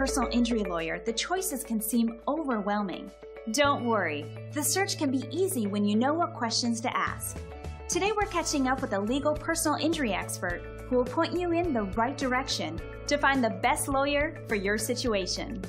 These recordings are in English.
personal injury lawyer, the choices can seem overwhelming. Don't worry, the search can be easy when you know what questions to ask. Today we're catching up with a legal personal injury expert who will point you in the right direction to find the best lawyer for your situation.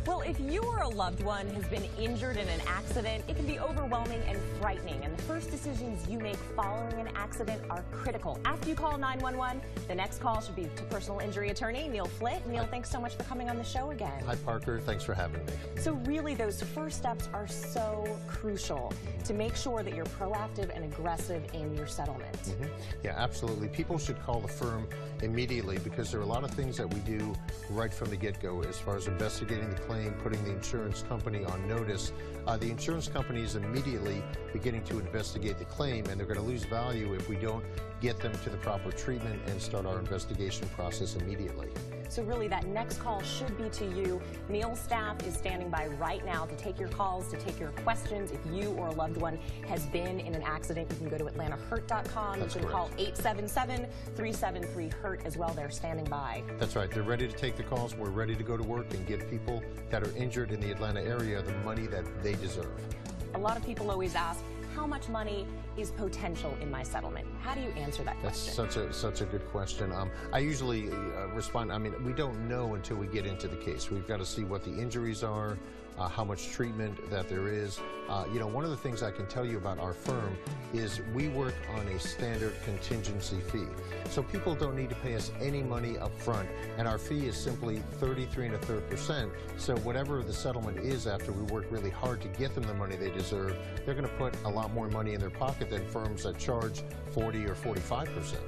Well, if you or a loved one has been injured in an accident, it can be overwhelming and frightening, and the first decisions you make following an accident are critical. After you call 911, the next call should be to personal injury attorney Neil Flit. Neil, thanks so much for coming on the show again. Hi, Parker. Thanks for having me. So really, those first steps are so crucial to make sure that you're proactive and aggressive in your settlement. Yeah, absolutely. People should call the firm immediately because there are a lot of things that we do right from the get-go as far as investigating the claim, putting the insurance company on notice. The insurance company is immediately beginning to investigate the claim, and they're going to lose value if we don't get them to the proper treatment and start our investigation process immediately. So really, that next call should be to you. Neil's staff is standing by right now to take your calls, to take your questions. If you or a loved one has been in an accident, you can go to AtlantaHurt.com. You can call 877-373-HURT as well. They're standing by. That's right. They're ready to take the calls. We're ready to go to work and give people that are injured in the Atlanta area the money that they deserve. A lot of people always ask, how much money is potential in my settlement? How do you answer that question? That's such a good question. I usually respond, we don't know until we get into the case. We've got to see what the injuries are, how much treatment that there is. One of the things I can tell you about our firm is we work on a standard contingency fee. So people don't need to pay us any money up front, and our fee is simply 33 1/3%. So whatever the settlement is after we work really hard to get them the money they deserve, they're going to put a lot more money in their pocket than firms that charge 40 or 45%.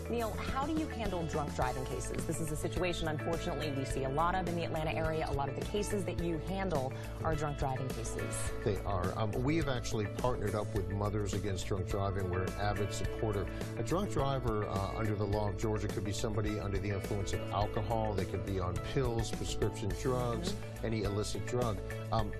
Neil, how do you handle drunk driving cases? This is a situation, unfortunately, we see a lot of in the Atlanta area. A lot of the cases that you handle are drunk driving cases. They are. We have actually partnered up with Mothers Against Drunk Driving. We're an avid supporter. A drunk driver under the law of Georgia could be somebody under the influence of alcohol. They could be on pills, prescription drugs, any illicit drug.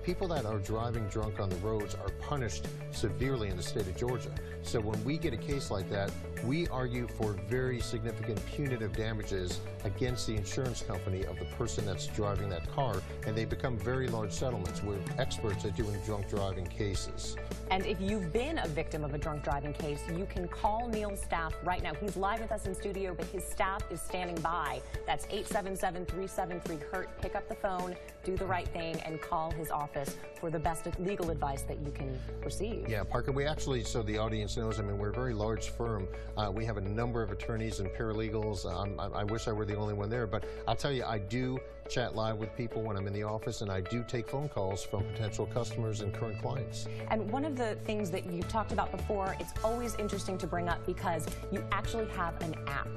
People that are driving drunk on the roads are punished severely in the state of Georgia. So when we get a case like that, we argue for very significant punitive damages against the insurance company of the person that's driving that car, and they become very large settlements. We're experts at doing drunk driving cases. And if you've been a victim of a drunk driving case, you can call Neil's staff right now. He's live with us in studio, but his staff is standing by. That's 877-373-HURT. Pick up the phone, do the right thing, and call his office for the best legal advice that you can receive. Yeah, Parker, we actually, so the audience knows, we're a very large firm. We have a number of attorneys and paralegals. I wish I were the only one there, but I'll tell you, I do chat live with people when I'm in the office, and I do take phone calls from potential customers and current clients. And one of the things that you talked about before, it's always interesting to bring up because you actually have an app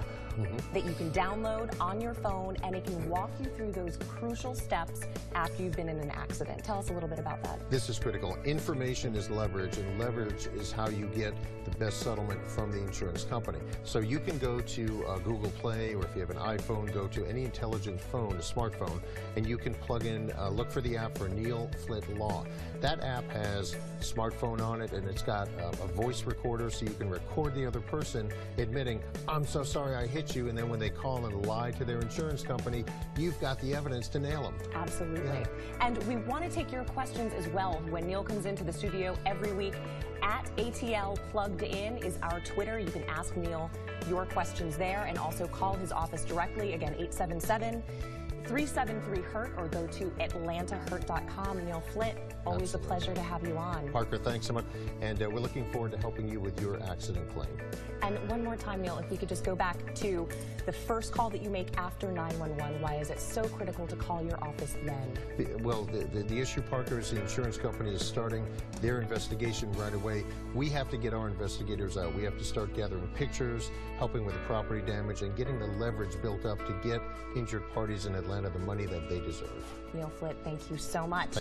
that you can download on your phone, and it can walk you through those crucial steps after you've been in an accident. Tell us a little bit about that. This is critical. Information is leverage, and leverage is how you get the best settlement from the insurance company. So you can go to Google Play, or if you have an iPhone, go to any intelligent phone, a smartphone, and you can plug in, look for the app for Neil Flit Law. That app has a smartphone on it, and it's got a voice recorder, so you can record the other person admitting, I'm so sorry I hit you, and then when they call and lie to their insurance company, you've got the evidence to nail them. Absolutely. Yeah. And we want to take your questions as well when Neil comes into the studio every week. At ATL Plugged In is our Twitter. You can ask Neil your questions there and also call his office directly. Again, 877-373-HURT, or go to AtlantaHurt.com. Neil Flit, always Absolutely. a pleasure to have you on. Parker, thanks so much. And we're looking forward to helping you with your accident claim. And one more time, Neil, if we could just go back to the first call that you make after 911. Why is it so critical to call your office then? The issue, Parker, is the insurance company is starting their investigation right away. We have to get our investigators out. We have to start gathering pictures, helping with the property damage, and getting the leverage built up to get injured parties in Atlanta the money that they deserve. Neil Flit, thank you so much.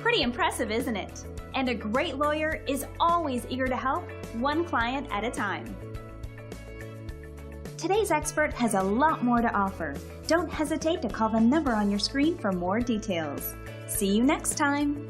Pretty impressive, isn't it? And a great lawyer is always eager to help, one client at a time. Today's expert has a lot more to offer. Don't hesitate to call the number on your screen for more details. See you next time.